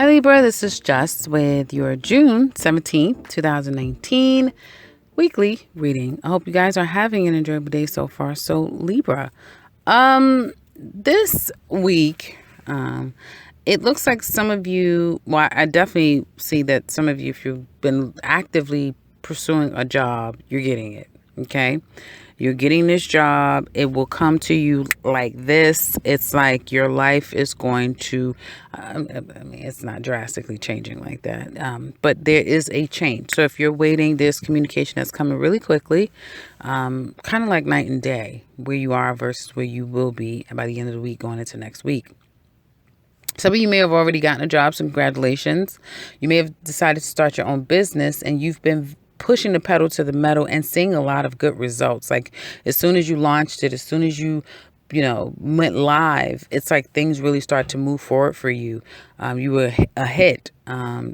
Hi Libra, this is Jess with your June 17th, 2019 weekly reading. I hope you guys are having an enjoyable day so far. So Libra, this week, it looks like some of you, well, I definitely see that some of you, if you've been actively pursuing a job, you're getting it. Okay. You're getting this job. It will come to you like this. It's like your life is going to, it's not drastically changing like that. But there is a change. So if you're waiting, there's communication that's coming really quickly, kind of like night and day, where you are versus where you will be by the end of the week going into next week. Some of you may have already gotten a job, so congratulations. You may have decided to start your own business and you've been pushing the pedal to the metal and seeing a lot of good results. Like as soon as you launched it, as soon as you went live, it's like things really start to move forward for you. You were a hit.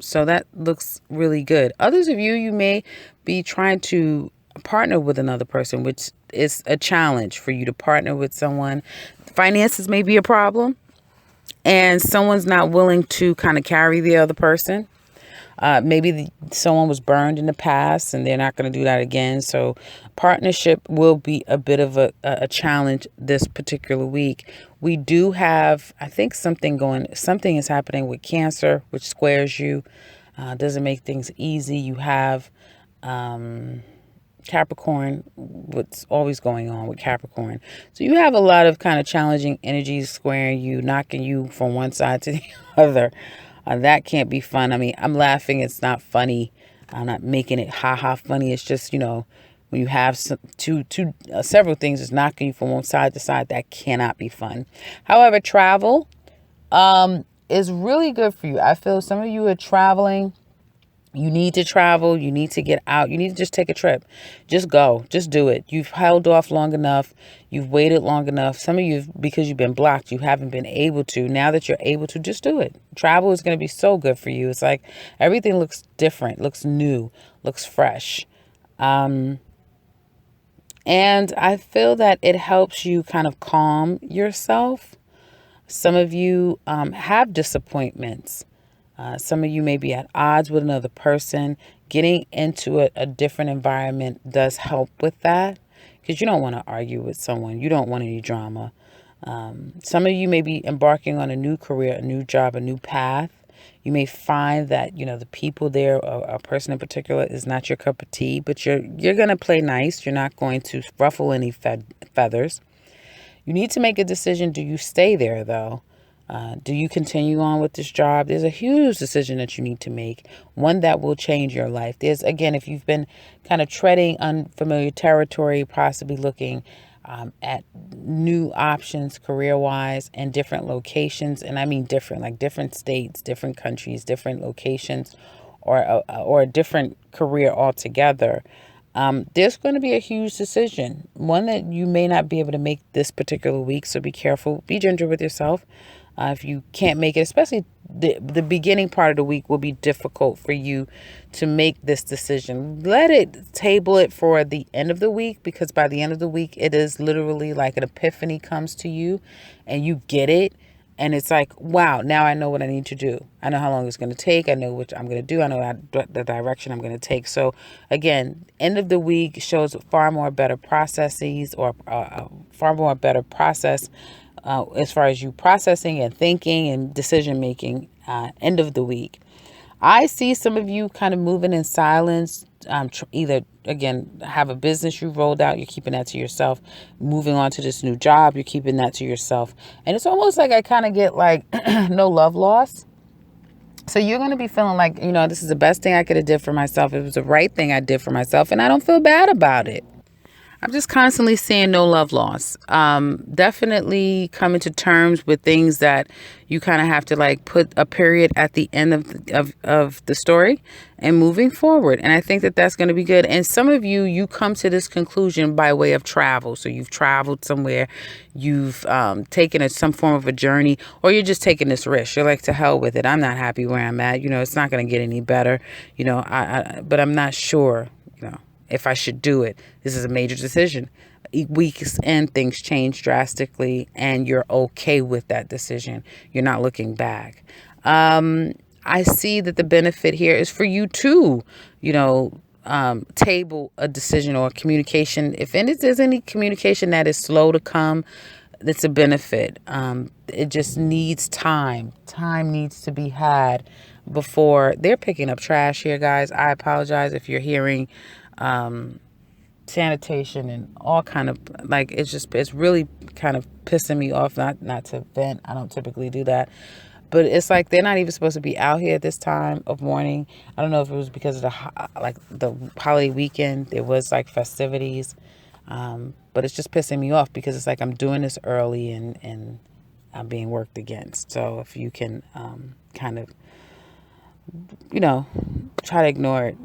So that looks really good. Others of you, you may be trying to partner with another person, which is a challenge for you to partner with someone. Finances may be a problem. And someone's not willing to kind of carry the other person. Maybe someone was burned in the past and they're not going to do that again. So partnership will be a bit of a challenge this particular week. We do have, I think something is happening with Cancer, which squares you. Doesn't make things easy. You have Capricorn, what's always going on with Capricorn. So you have a lot of kind of challenging energies squaring you, knocking you from one side to the other. That can't be fun. I mean, I'm laughing. It's not funny. I'm not making it ha funny. It's just, when you have several things that's knocking you from one side to side, that cannot be fun. However, travel is really good for you. I feel some of you are traveling. You need to travel. You need to get out. You need to just take a trip. Just go. Just do it. You've held off long enough. You've waited long enough. Some of you, because you've been blocked, you haven't been able to. Now that you're able to, just do it. Travel is going to be so good for you. It's like everything looks different, looks new, looks fresh. And I feel that it helps you kind of calm yourself. Some of you have disappointments. Some of you may be at odds with another person. Getting into a different environment does help with that because you don't want to argue with someone. You don't want any drama. Some of you may be embarking on a new career, a new job, a new path. You may find that, the people there, a person in particular, is not your cup of tea, but you're going to play nice. You're not going to ruffle any feathers. You need to make a decision. Do you stay there, though? Do you continue on with this job? There's a huge decision that you need to make, one that will change your life. There's, again, if you've been kind of treading unfamiliar territory, possibly looking at new options career-wise and different locations, and I mean different, like different states, different countries, different locations, or a different career altogether. There's going to be a huge decision, one that you may not be able to make this particular week, so be careful, be gentle with yourself. If you can't make it, especially the beginning part of the week will be difficult for you to make this decision. Table it for the end of the week, because by the end of the week, it is literally like an epiphany comes to you and you get it. And it's like, wow, now I know what I need to do. I know how long it's going to take. I know what I'm going to do. I know the direction I'm going to take. So again, end of the week shows far more better processes or far more better process as far as you processing and thinking and decision making end of the week. I see some of you kind of moving in silence, either, again, have a business you rolled out, you're keeping that to yourself, moving on to this new job, you're keeping that to yourself. And it's almost like I kind of get like no love loss. So you're going to be feeling like, this is the best thing I could have did for myself. It was the right thing I did for myself, and I don't feel bad about it. I'm just constantly seeing no love loss. Definitely coming to terms with things that you kind of have to like put a period at the end of the story and moving forward. And I think that that's going to be good. And some of you come to this conclusion by way of travel. So you've traveled somewhere, you've taken some form of a journey, or you're just taking this risk. You're like, to hell with it. I'm not happy where I'm at. It's not going to get any better. But I'm not sure, if I should do it. This is a major decision. Weeks and things change drastically, and you're okay with that decision. You're not looking back. I see that the benefit here is for you to, you know, table a decision or communication. If there's any communication that is slow to come, that's a benefit. It just needs time. Time needs to be had before they're picking up trash here, guys. I apologize if you're hearing sanitation and all kind of, like, it's really kind of pissing me off. Not to vent. I don't typically do that. But it's like they're not even supposed to be out here at this time of morning. I don't know if it was because of the holiday weekend. There was like festivities. But it's just pissing me off because it's like I'm doing this early and I'm being worked against. So if you can kind of, you know, try to ignore it,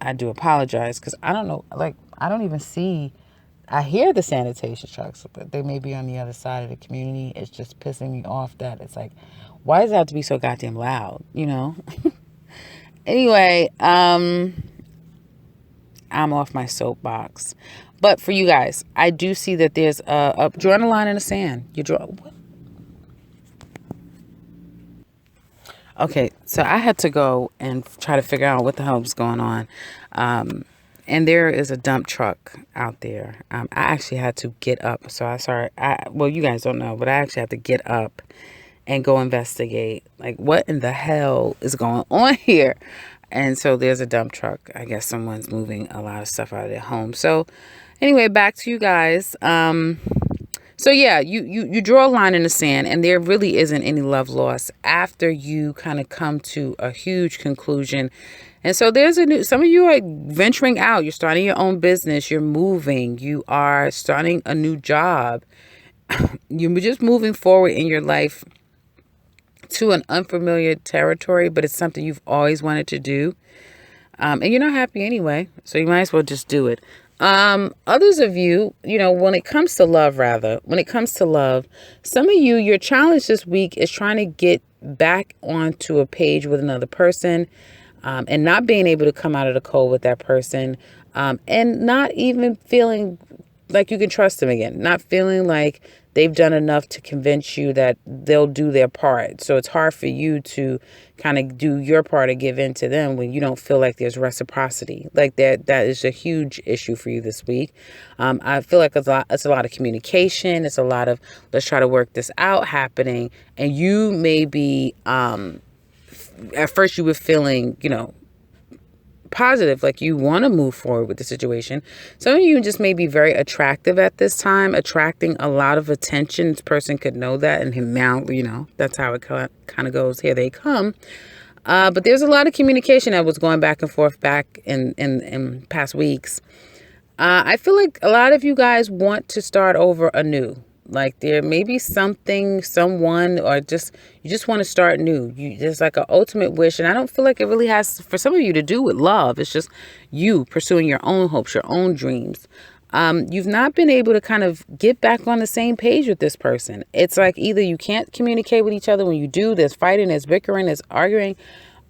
I do apologize, because I don't know, like, I don't even see, I hear the sanitation trucks, but they may be on the other side of the community. It's just pissing me off that it's like, why does it have to be so goddamn loud, you know? Anyway, I'm off my soapbox. But for you guys, I do see that there's drawing a line in the sand. You draw. Okay, so I had to go and try to figure out what the hell was going on. And there is a dump truck out there. I actually had to get up. So well, you guys don't know, but I actually had to get up and go investigate. Like, what in the hell is going on here? And so there's a dump truck. I guess someone's moving a lot of stuff out of their home. So anyway, back to you guys. So yeah, you draw a line in the sand, and there really isn't any love lost after you kind of come to a huge conclusion. And so there's some of you are venturing out. You're starting your own business. You're moving. You are starting a new job. You're just moving forward in your life to an unfamiliar territory, but it's something you've always wanted to do. And you're not happy anyway, so you might as well just do it. Others of you, when it comes to love, some of you, your challenge this week is trying to get back onto a page with another person, and not being able to come out of the cold with that person, and not even feeling like you can trust them again, not feeling like they've done enough to convince you that they'll do their part. So it's hard for you to kind of do your part and give in to them when you don't feel like there's reciprocity. Like that is a huge issue for you this week. I feel like it's a lot of communication. It's a lot of, let's try to work this out happening. And you may be, at first you were feeling, positive, like you want to move forward with the situation. Some of you just may be very attractive at this time, attracting a lot of attention. This person could know that, and now, that's how it kind of goes. Here they come. But there's a lot of communication that was going back and forth back in past weeks. I feel like a lot of you guys want to start over anew. Like there may be someone, or you just want to start new. There's like an ultimate wish. And I don't feel like it really has, for some of you, to do with love. It's just you pursuing your own hopes, your own dreams. You've not been able to kind of get back on the same page with this person. It's like either you can't communicate with each other. When you do, there's fighting, there's bickering, there's arguing.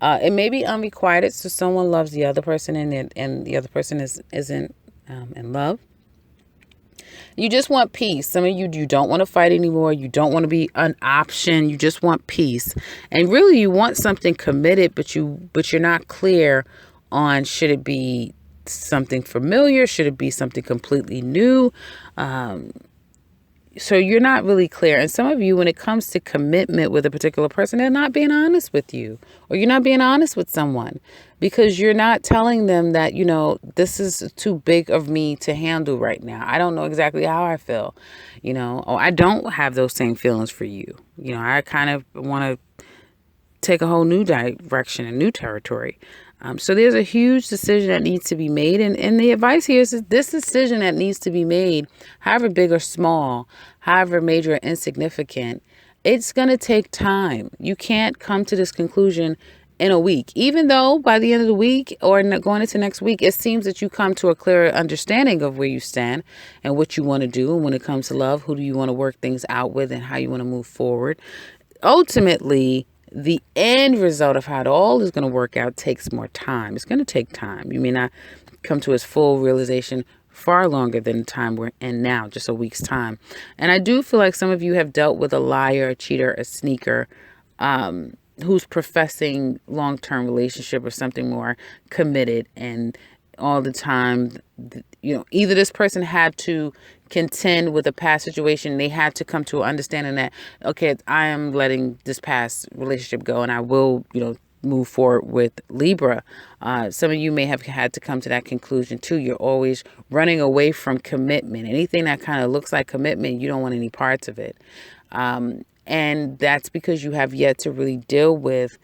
It may be unrequited. So someone loves the other person, and the other person isn't in love. You just want peace. Some of you don't want to fight anymore. You don't want to be an option. You just want peace. And really you want something committed, but you're not clear on, should it be something familiar? Should it be something completely new? So you're not really clear. And some of you, when it comes to commitment with a particular person, they're not being honest with you, or you're not being honest with someone, because you're not telling them that, this is too big of me to handle right now. I don't know exactly how I feel, or I don't have those same feelings for you. I kind of want to take a whole new direction, a new territory. So there's a huge decision that needs to be made. And the advice here is that this decision that needs to be made, however big or small, however major or insignificant, it's going to take time. You can't come to this conclusion in a week, even though by the end of the week or going into next week, it seems that you come to a clearer understanding of where you stand and what you want to do. And when it comes to love, who do you want to work things out with, and how you want to move forward. Ultimately, the end result of how it all is going to work out takes more time. It's going to take time. You may not come to its full realization far longer than the time we're in now, just a week's time. And I do feel like some of you have dealt with a liar, a cheater, a sneaker, who's professing long-term relationship or something more committed, and all the time, either this person had to contend with a past situation, they had to come to an understanding that, okay, I am letting this past relationship go and I will, move forward with Libra. Some of you may have had to come to that conclusion too. You're always running away from commitment. Anything that kind of looks like commitment, you don't want any parts of it. And that's because you have yet to really deal with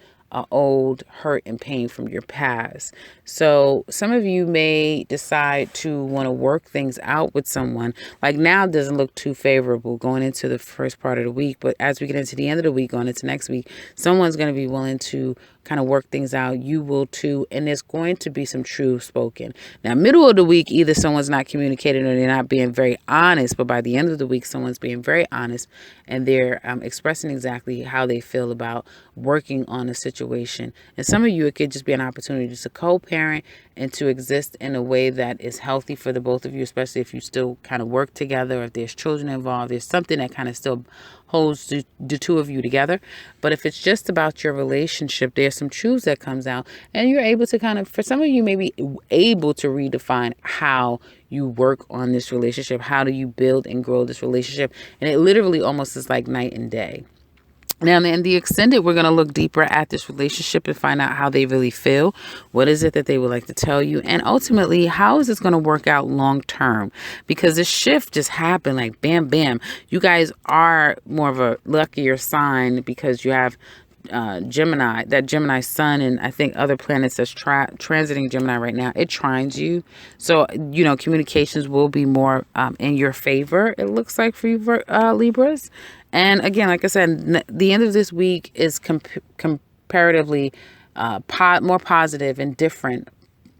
old hurt and pain from your past. So some of you may decide to want to work things out with someone. Like now doesn't look too favorable going into the first part of the week, but as we get into the end of the week, going into next week, someone's going to be willing to kind of work things out. You will too. And there's going to be some truth spoken. Now, middle of the week, either someone's not communicating or they're not being very honest, but by the end of the week, someone's being very honest and they're expressing exactly how they feel about working on a situation. And some of you, it could just be an opportunity just to co-parent and to exist in a way that is healthy for the both of you, especially if you still kind of work together, if there's children involved, there's something that kind of still holds the two of you together. But if it's just about your relationship, there's some truths that comes out and you're able to kind of, for some of you, maybe able to redefine how you work on this relationship. How do you build and grow this relationship? And it literally almost is like night and day. Now, in the extended, we're going to look deeper at this relationship and find out how they really feel. What is it that they would like to tell you? And ultimately, how is this going to work out long term? Because this shift just happened like bam, bam. You guys are more of a luckier sign because you have Gemini, that Gemini sun, and I think other planets that's transiting Gemini right now, it trines you. So, communications will be more in your favor, it looks like, for you, Libras. And again, like I said, the end of this week is comparatively more positive and different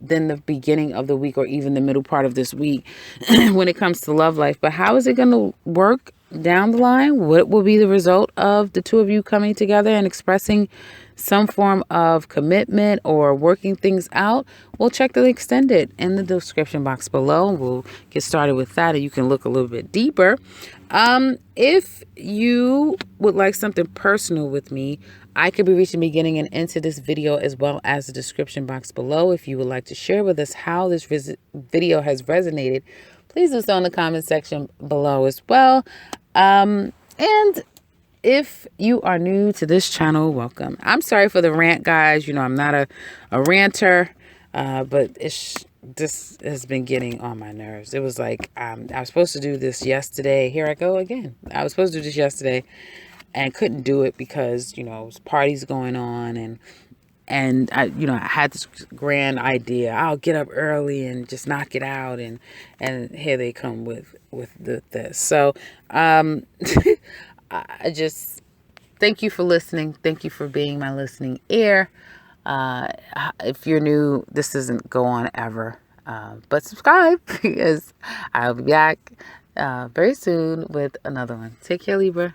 than the beginning of the week or even the middle part of this week when it comes to love life. But how is it going to work down the line? What will be the result of the two of you coming together and expressing some form of commitment or working things out? We'll check the extended in the description box below. We'll get started with that and you can look a little bit deeper. If you would like something personal with me, I could be reaching beginning and end to this video as well as the description box below. If you would like to share with us how this video has resonated, please do so in the comment section below as well. And if you are new to this channel, welcome. I'm sorry for the rant, guys. I'm not a ranter, but this has been getting on my nerves. It was like I was supposed to do this yesterday. Here I go again. I was supposed to do this yesterday and couldn't do it because, it was parties going on and I had this grand idea. I'll get up early and just knock it out. And here they come with this. So, I just thank you for listening. Thank you for being my listening ear. If you're new, this doesn't go on ever. But subscribe because I'll be back very soon with another one. Take care, Libra.